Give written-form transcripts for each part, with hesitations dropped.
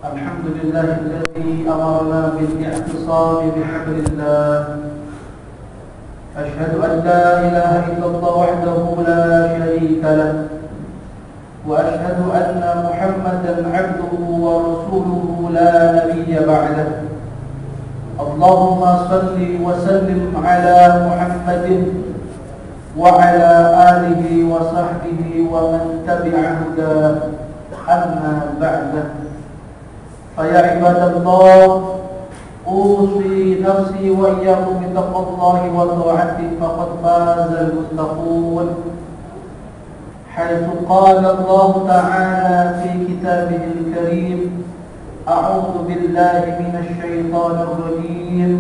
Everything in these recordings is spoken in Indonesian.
الحمد لله الذي أمرنا بالاعتصام بحبل الله. أشهد أن لا إله إلا الله وحده لا شريك له، وأشهد أن محمدا عبده ورسوله لا نبي بعده. اللهم صل وسلم على محمد وعلى آله وصحبه ومن تبع هداه، أما بعد. فيا عباد الله، أوصي نفسي وإياكم بتقوى الله وطاعته، فقد فاز المتقون، حيث قال الله تعالى في كتابه الكريم: أعوذ بالله من الشيطان الرجيم.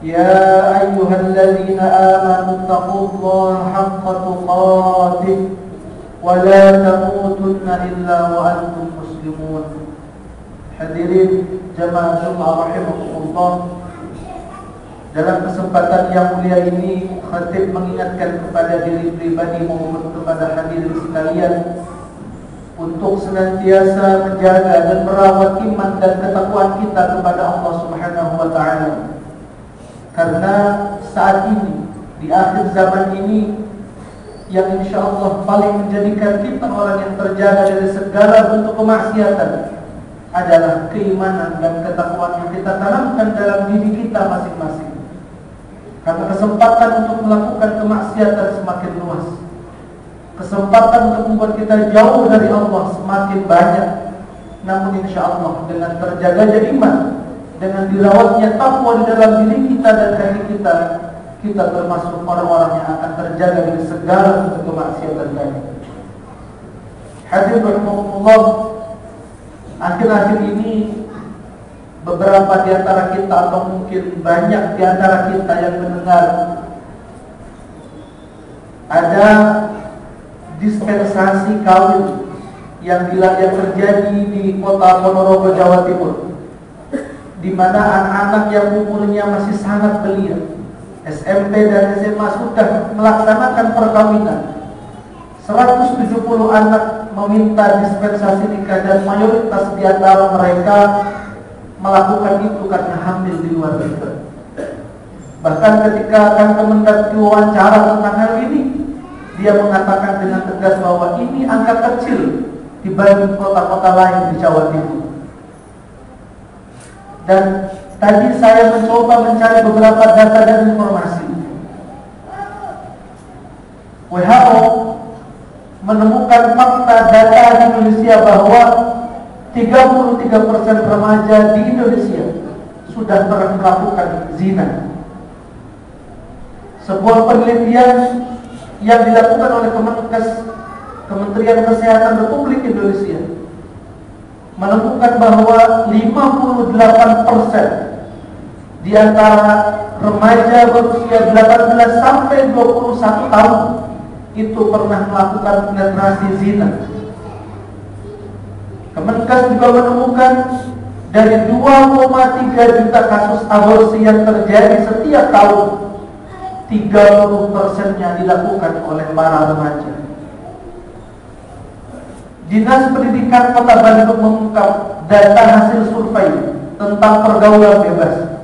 يا أيها الذين آمنوا اتقوا الله حق تقاته ولا تموتن إلا وأنتم مسلمون. Hadirin jamaah Jumat rahimakumullah, dalam kesempatan yang mulia ini khatib mengingatkan kepada diri pribadi maupun kepada hadirin sekalian untuk senantiasa menjaga dan merawat iman dan ketakwaan kita kepada Allah Subhanahu wa taala. Karena saat ini, di akhir zaman ini, yang insyaallah paling menjadikan kita orang yang terjaga dari segala bentuk kemaksiatan adalah keimanan dan ketakwaan yang kita tanamkan dalam diri kita masing-masing. Karena kesempatan untuk melakukan kemaksiatan semakin luas, kesempatan untuk membuat kita jauh dari Allah semakin banyak. Namun insyaallah dengan terjaganya iman, dengan dirawatnya takwa di dalam diri kita dan hati kita, kita termasuk orang-orang yang akan terjaga dari segala bentuk kemaksiatan tadi. Hadirin rahimakumullah, akhir-akhir ini beberapa di antara kita atau mungkin banyak di antara kita yang mendengar ada dispensasi kawin yang terjadi di kota Ponorogo, Jawa Timur, di mana anak-anak yang umurnya masih sangat belia, SMP dan SMA, sudah melaksanakan perkawinan. 170 anak meminta dispensasi nikah dan mayoritas di antara mereka melakukan itu karena hamil di luar nikah. Bahkan ketika akan Kemendak diwawancara tentang hal ini, dia mengatakan dengan tegas bahwa ini angka kecil dibanding kota-kota lain di Jawa Timur. Dan tadi saya mencoba mencari beberapa data dan informasi. WHO menemukan fakta data di Indonesia bahwa 33% remaja di Indonesia sudah pernah melakukan zina. Sebuah penelitian yang dilakukan oleh Kemenkes, Kementerian Kesehatan Republik Indonesia, menemukan bahwa 58% di antara remaja berusia 18 sampai 21 tahun itu pernah melakukan penetrasi zina. Kemenkes juga menemukan dari 2,3 juta kasus aborsi yang terjadi setiap tahun, 30%-nya dilakukan oleh para remaja. Dinas Pendidikan Kota Bandung mengungkap data hasil survei tentang pergaulan bebas,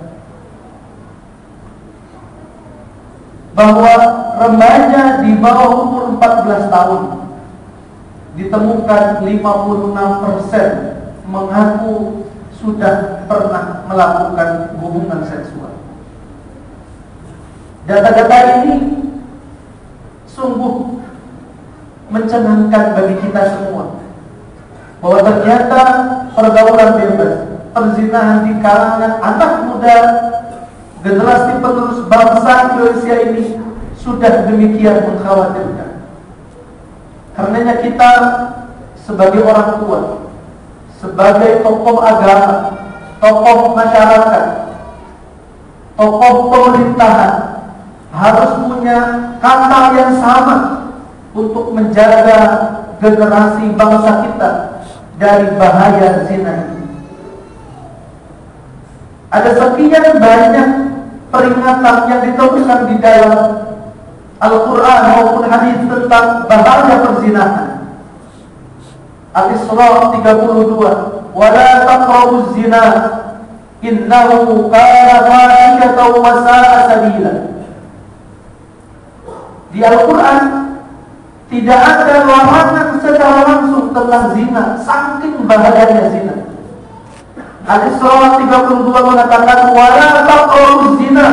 bahwa remaja di bawah umur 14 tahun ditemukan 56% mengaku sudah pernah melakukan hubungan seksual. Data-data ini sungguh mencengangkan bagi kita semua, bahwa ternyata pergaulan bebas, perzinahan di kalangan anak muda, generasi penerus bangsa Indonesia ini sudah demikian mengkhawatirkan. Karenanya kita sebagai orang tua, sebagai tokoh agama, tokoh masyarakat, tokoh pemerintahan harus punya kata yang sama untuk menjaga generasi bangsa kita dari bahaya zina ini. Ada sekian banyak peringatan yang ditemukan di dalam Al-Quran maupun hadis tentang bahaya perzinahan. Al-Isra 32, wala taqrabuz zina innahu kana fahishatan wa sa'a sabila. Di Al-Quran tidak ada larangan secara langsung tentang zina, saking bahayanya zina. Al-Isra 32 mengatakan wala taqrabuz zina,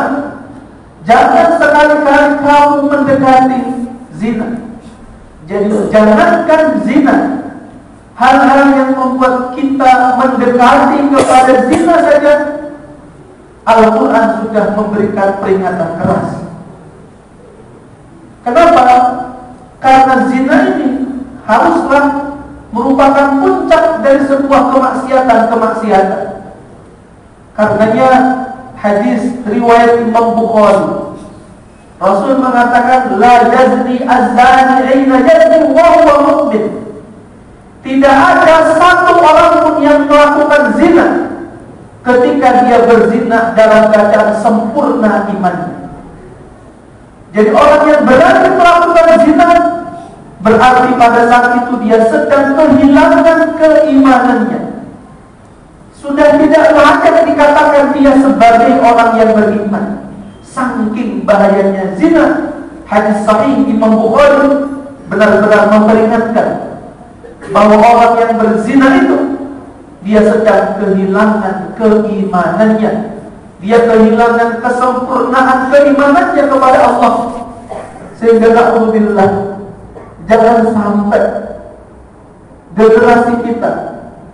jangan sekali-kali kamu mendekati zina. Jadi jangankan zina, hal-hal yang membuat kita mendekati kepada zina saja Al-Quran sudah memberikan peringatan keras. Kenapa? Karena zina ini haruslah merupakan puncak dari sebuah kemaksiatan. Karenanya hadis riwayat Imam Bukhari, Rasul mengatakan la yazni az-zani aina yazni wa huwa mu'min. Tidak ada satu orang pun yang melakukan zina ketika dia berzina dalam keadaan sempurna imannya. Jadi orang yang berani melakukan zina berarti pada saat itu dia sedang kehilangan keimanannya. Sudah tidak layak dikatakan dia sebagai orang yang beriman. Saking bahayanya zina, hadis sahih Imam Bukhari benar-benar memperingatkan bahwa orang yang berzina itu dia sedang kehilangan keimanannya. Dia kehilangan kesempurnaan keimanannya kepada Allah. Sehingga na'udzubillah, jangan sampai generasi kita,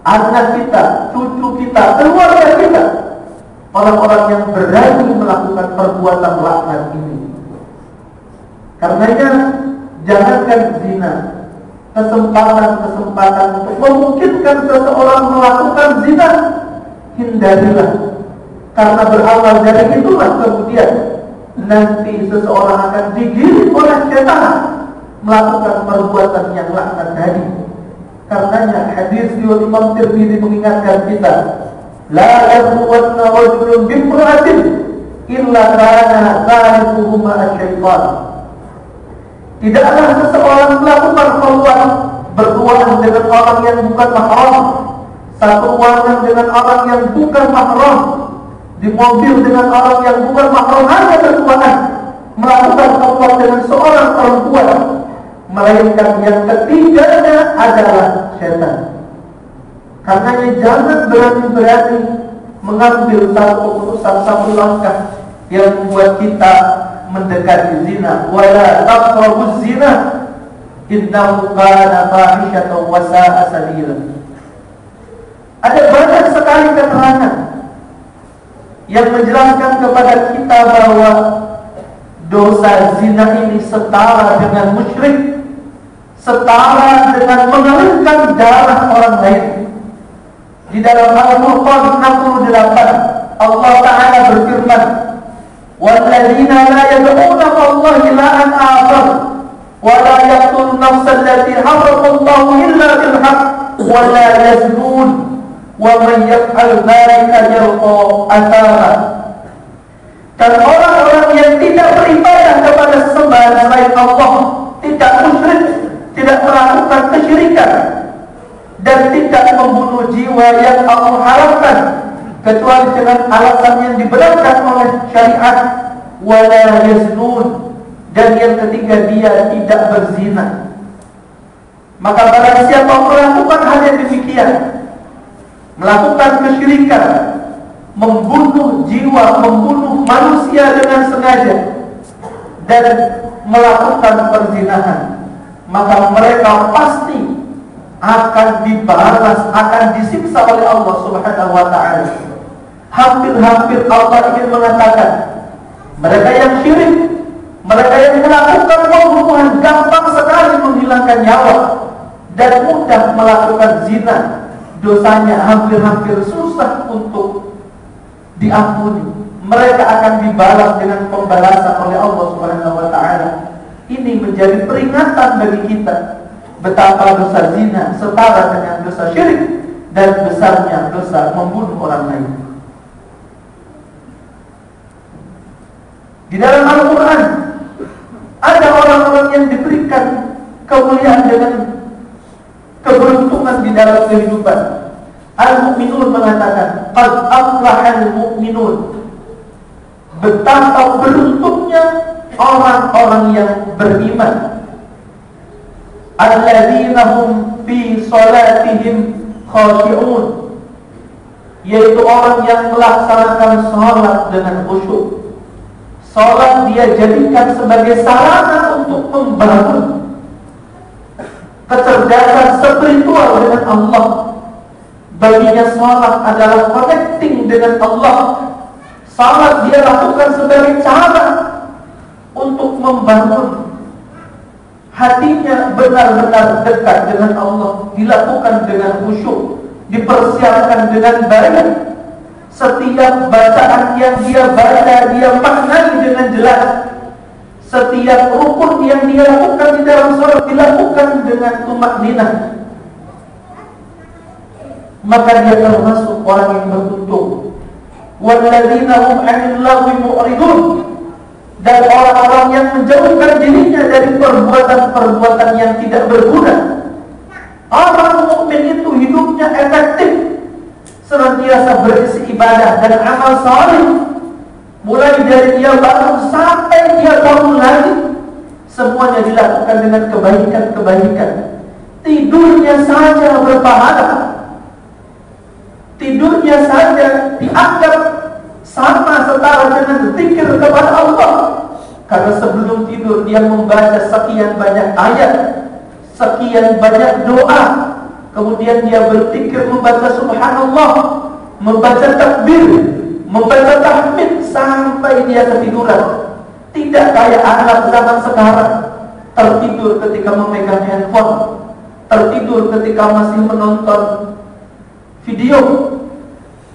anak kita, cucu kita, keluarga kita, orang-orang yang berani melakukan perbuatan laknat ini. Karenanya jangankan zina, kesempatan untuk memungkinkan seseorang melakukan zina, hindarilah. Karena berawal dari itulah kemudian nanti seseorang akan digiring oleh setan melakukan perbuatan yang laknat tadi. Karenanya hadis riwayat Imam Tirmidzi mengingatkan kita, la yaqwanna rajulun bimra'atin illa kana khaliquhuma asy-syaitan. Tidaklah seseorang melakukan perbuatan berduaan dengan orang yang bukan mahram, satu ruangan dengan orang yang bukan mahram, di mobil dengan orang yang bukan mahram, hanya berduaan melakukan perbuatan dengan seorang perempuan, melainkan yang ketiganya adalah setan. Karenanya jangan berani-berani mengambil satu keputusan, satu langkah yang membuat kita mendekati zina. Wala taqrabuz zina innahu kana fahishatan wa sa'a sabila. Ada banyak sekali keterangan yang menjelaskan kepada kita bahwa dosa zina ini setara dengan musyrik, setara dengan mengalirkan darah orang lain. Di dalam Al-Furqan 68 Allah Ta'ala berfirman, walladzina la yad'una Allah ilahan akhar wa la yaqtuluna nafsan allati harrama Allah illa bil haqq wa la yaznun wa man yaf'al dzalika yalqa athama. Dan orang-orang yang tidak beribadah kepada sembahan selain Allah, tidak musyrik, tidak melakukan kesyirikan, dan tidak membunuh jiwa yang Allah haramkan kecuali dengan alasan yang dibenarkan oleh syariat, wala yaznun, dan yang ketiga dia tidak berzina. Maka barang siapa melakukan hal yang demikian, melakukan kesyirikan, membunuh jiwa, membunuh manusia dengan sengaja, dan melakukan perzinahan, maka mereka pasti akan dibalas, akan disiksa oleh Allah Subhanahu wa ta'ala. Hampir-hampir Allah ingin mengatakan, mereka yang syirik, mereka yang melakukan pembunuhan gampang sekali menghilangkan nyawa dan mudah melakukan zina, dosanya hampir-hampir susah untuk diampuni. Mereka akan dibalas dengan pembalasan oleh Allah Subhanahu wa ta'ala. Ini menjadi peringatan bagi kita betapa dosa zina setara dengan dosa syirik dan besarnya dosa membunuh orang lain. Di dalam Al-Quran ada orang-orang yang diberikan kemuliaan dengan keberuntungan di dalam kehidupan. Al-Mu'minun mengatakan, qad aflahal mu'minun. Betapa beruntungnya orang-orang yang beriman. Alladzina hum fi salatihim khashi'un, yaitu orang yang melaksanakan salat dengan khusyuk. Salat dia jadikan sebagai sarana untuk membangun kecerdasan spiritual dengan Allah. Baginya salat adalah connecting dengan Allah. Salat dia lakukan sebagai cara untuk membangun hatinya benar-benar dekat dengan Allah. Dilakukan dengan khusyuk, dipersiapkan dengan baik. Setiap bacaan yang dia baca, dia maknai dengan jelas. Setiap rukun yang dia lakukan di dalam salat dilakukan dengan tumakninah. Maka dia termasuk orang yang beruntung. Walladzina hum 'anil lagwi mu'ridun, dan orang-orang yang menjauhkan dirinya dari perbuatan-perbuatan yang tidak berguna. Orang mukmin itu hidupnya efektif, senantiasa berisi ibadah dan amal saleh. Mulai dari dia bangun sampai dia bangun lagi, semuanya dilakukan dengan kebaikan-kebaikan. Tidurnya saja berpahala. Tidurnya saja dianggap sama setara dengan zikir kepada Allah. Karena sebelum tidur dia membaca sekian banyak ayat, sekian banyak doa. Kemudian dia berzikir, membaca subhanallah, membaca takbir, membaca tahmid sampai dia ketiduran. Tidak kayak anak zaman sekarang, tertidur ketika memegang handphone, tertidur ketika masih menonton video.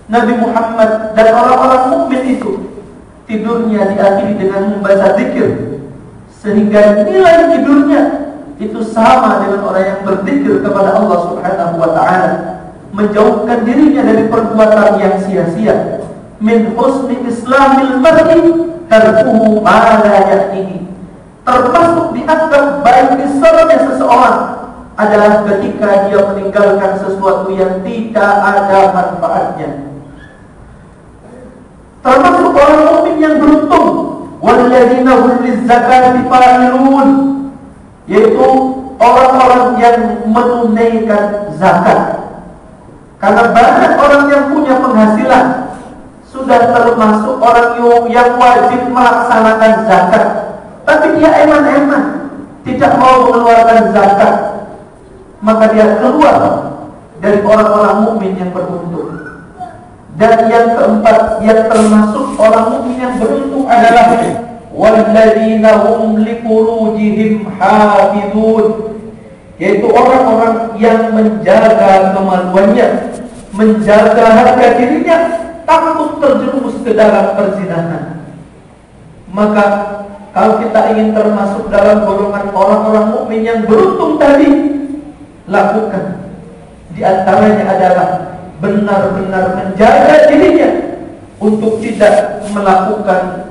Nabi Muhammad dan orang-orang mukmin itu tidurnya diakhiri dengan membaca zikir, sehingga nilai tidurnya itu sama dengan orang yang berzikir kepada Allah Subhanahu wa ta'ala, menjauhkan dirinya dari perbuatan yang sia-sia. Min husni islamil mar'i tarkuhu ma la ya'nihi. Termasuk dianggap baik Islamnya seseorang adalah ketika dia meninggalkan sesuatu yang tidak ada manfaatnya. Termasuk orang mukmin yang beruntung, walladzina hum lizzakati fa'ilun, yaitu orang-orang yang menunaikan zakat. Karena banyak orang yang punya penghasilan sudah termasuk orang yang wajib melaksanakan zakat, tapi dia eman-eman tidak mau mengeluarkan zakat, maka dia keluar dari orang-orang mukmin yang beruntung. Dan yang keempat, yang termasuk orang mukmin yang beruntung adalah walladzina hum lifurujihim hafizun, yaitu orang-orang yang menjaga kemaluannya, menjaga harga dirinya, takut terjerumus ke dalam perzinahan. Maka kalau kita ingin termasuk dalam golongan orang-orang mukmin yang beruntung tadi, lakukan. Di antaranya adalah benar-benar menjaga dirinya untuk tidak melakukan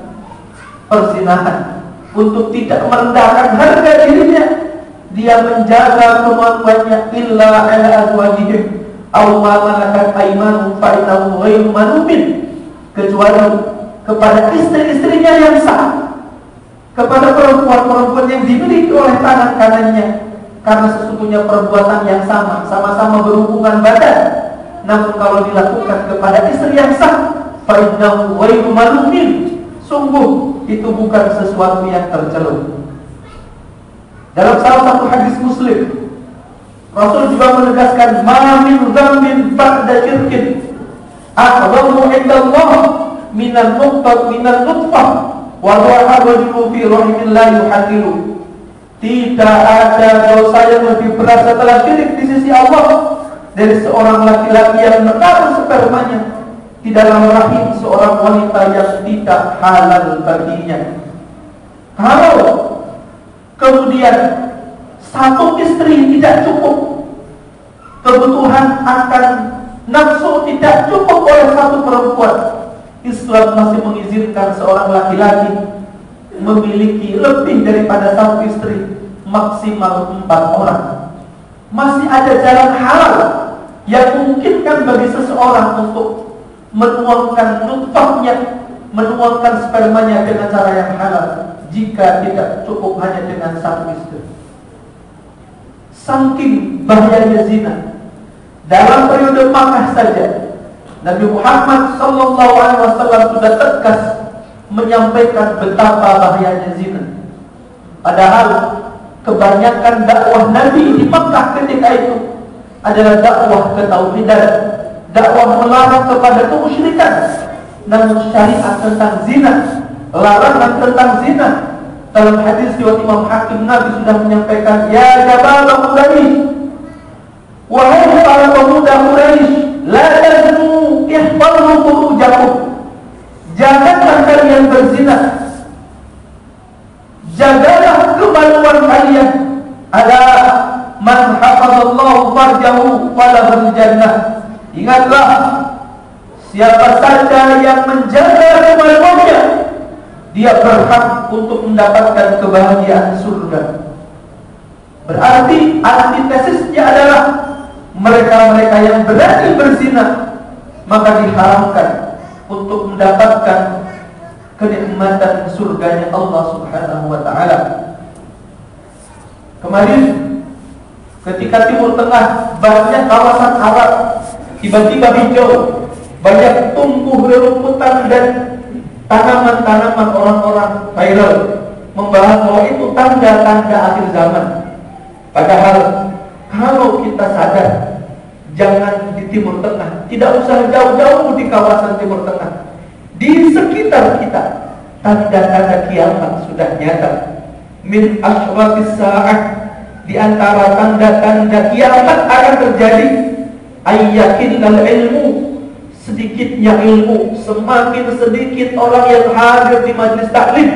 perzinahan, untuk tidak merendahkan harga dirinya. Dia menjaga kemaluannya illa ala azwajihim aw ma malakat aymanuhum fa innahu ghairu malumin, kecuali kepada istri-istrinya yang sah, kepada perempuan-perempuan yang dimiliki oleh tangan kanannya, karena sesungguhnya perbuatan yang sama-sama berhubungan badan. Namun kalau dilakukan kepada istri yang sah, fa innahu ghairu malumin, sungguh itu bukan sesuatu yang tercela. Dalam salah satu hadis Muslim, Rasul juga menegaskan, ma min dzambin ba'da syirkin a'dhamu 'inda Allah minan nutfah wa huwa rajulu fi rahimin la yuhadilu. Tidak ada dosa yang lebih berat setelah syirik di sisi Allah dari seorang laki-laki yang menaruh spermanya di dalam rahim seorang wanita yang tidak halal baginya. Kalau kemudian satu istri tidak cukup, kebutuhan akan nafsu tidak cukup oleh satu perempuan, Islam masih mengizinkan seorang laki-laki memiliki lebih daripada satu istri, maksimal 4 orang. masih ada jalan halal yang memungkinkan bagi seseorang untuk menuangkan nutfahnya, menuangkan spermanya dengan cara yang halal, jika tidak cukup hanya dengan satu istri. Saking bahayanya zina, dalam periode Makkah saja Nabi Muhammad SAW sudah tegas menyampaikan betapa bahayanya zina. Padahal kebanyakan dakwah Nabi di Makkah ketika itu adalah dakwah ketauhidan, dakwah melarang kepada kemusyrikan. Namun syariat tentang zina, larangan tentang zina, dalam hadis riwayat Imam Hakim, Nabi sudah menyampaikan, ya jabal Quraisy, wahai para pemuda Quraisy, la taznu ihfazu furujakum, janganlah kalian berzina, jagalah kemaluan kalian. Ala man hafazallahu farjahu falahul jannah. Ingatlah, siapa saja yang menjaga kemaluannya, dia berhak untuk mendapatkan kebahagiaan surga. Berarti antitesisnya adalah mereka-mereka yang berani berzina, maka diharamkan untuk mendapatkan kenikmatan surganya Allah Subhanahu wa ta'ala. Kemarin ketika Timur Tengah banyak kawasan Arab tiba-tiba hijau, banyak tumbuh rerumputan dan tanaman-tanaman, orang-orang viral membahas bahwa itu tanda-tanda akhir zaman. Padahal kalau kita sadar, jangan di Timur Tengah, tidak usah jauh-jauh di kawasan Timur Tengah, di sekitar kita tanda-tanda kiamat sudah nyata. Min asyratis sa'ah, di antara tanda-tanda kiamat akan terjadi, ayyakinal ilmu, sedikitnya ilmu. Semakin sedikit orang yang hadir di majlis taklim,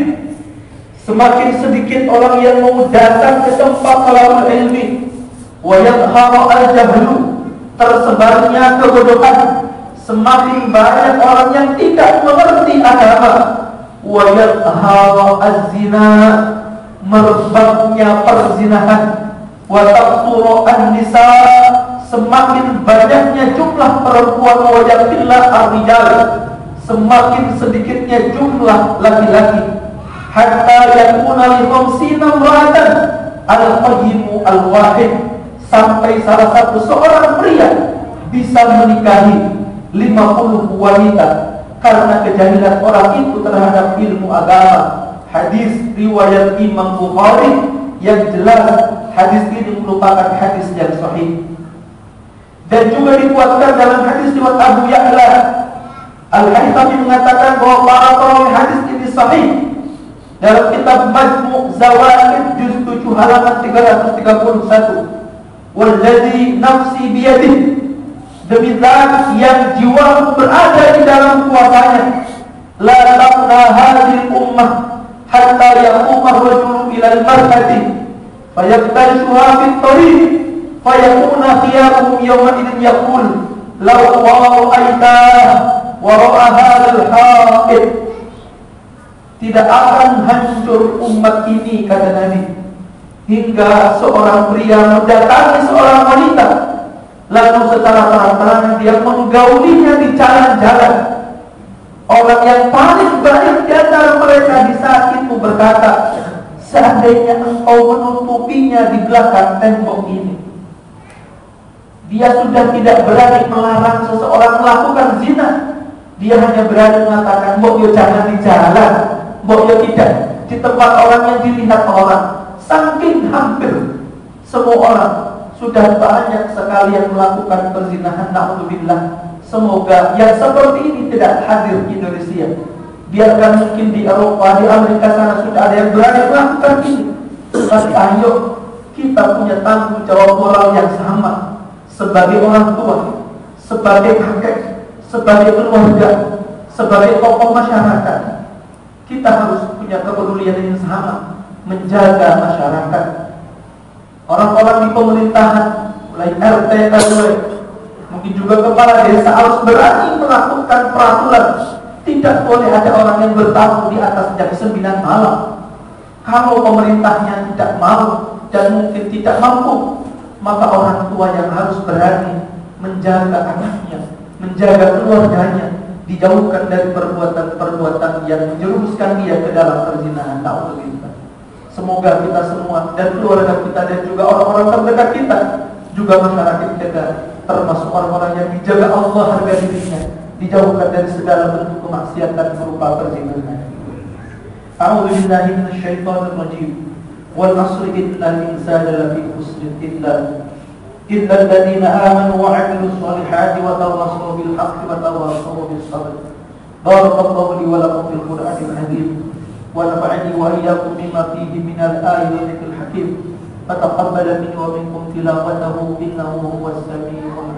semakin sedikit orang yang mau datang ke tempat talabul ilmi. Wa yadhharu al-jahlu, tersebarnya kebodohan. Semakin banyak orang yang tidak mengerti agama. Wa yadhharu az-zina, merebaknya perzinahan. Wa taqturu an-nisa, semakin banyaknya jumlah perempuan. Wa yaqillah ar-rijal, semakin sedikitnya jumlah laki-laki. Hatta yakuna li khamsina imra'atan al-qayyimu al-wahid, sampai salah satu seorang pria bisa menikahi 50 wanita karena kejahilan orang itu terhadap ilmu agama. Hadis riwayat Imam Bukhari yang jelas hadis ini merupakan hadis yang sahih. Dan juga dikuatkan dalam hadis riwayat Abu Ya'la Al-Haythami mengatakan bahwa para perawi hadis ini sahih. Dalam kitab Majmu' Zawaid juz 7 halaman 331, wallazi nafsi biyadih, demi zat yang jiwaku berada di dalam kuasanya, la taqna hadhihi ummah hatta yaquma ar-rajulu ila al-mar'ati fayaqtashuha fi at-tariq fayakuna khiyaruhum yawma idin yaqul law ra'aita wa ra'a hadha al-haqid. Tidak akan hancur umat ini, kata Nabi, hingga seorang pria mendatangi seorang wanita, lalu secara terang-terangan dia menggaulinya di jalan-jalan. Orang yang paling banyak di antara mereka di saat itu berkata, seandainya engkau menutupinya di belakang tembok ini. Dia sudah tidak berani melarang seseorang melakukan zina. Dia hanya berani mengatakan, mbok yo jangan di jalan, mbok yo tidak di tempat orang yang dilihat orang. Saking hampir semua orang sudah banyak sekali yang melakukan perzinahan, na'udzubillah. Semoga yang seperti ini tidak hadir di Indonesia. Biarkan mungkin di Eropa, di Amerika sana sudah ada yang berani melakukan ini. Tapi ayo, kita punya tanggung jawab moral yang sama. Sebagai orang tua, sebagai kakek, sebagai keluarga, sebagai tokoh masyarakat, kita harus punya kepedulian yang sama, menjaga masyarakat. Orang-orang di pemerintahan, mulai RT, RW, mungkin juga kepala desa harus berani melakukan peraturan. Tidak boleh ada orang yang bertamu di atas jam 9 malam. Kalau pemerintahnya tidak mau dan mungkin tidak mampu, maka orang tua yang harus berani menjaga anaknya, menjaga keluarganya, dijauhkan dari perbuatan-perbuatan yang menjerumuskan dia ke dalam perzinahan. Na'udzubillah. Semoga kita semua dan keluarga kita dan juga orang-orang terdekat kita, juga masyarakat kita, termasuk orang-orang yang dijaga Allah harga dirinya, dijauhkan dari segala bentuk kemaksiatan berupa perzinahan. A'udzubillahi minasyaitonir rajim. Wal 'asri innal insana lafi khusr illa alladziina aamanu wa 'amilus solihati wa tawassaw bil haqqi wa tawassaw bis sabr. Barakallahu li wa lakum fil Qur'anil 'azim wa nafa'ani wa iyyakum bima fihi minal ayatil hakim. Fataqabbal minni wa minkum tilawatahu innahu huwas samii'ul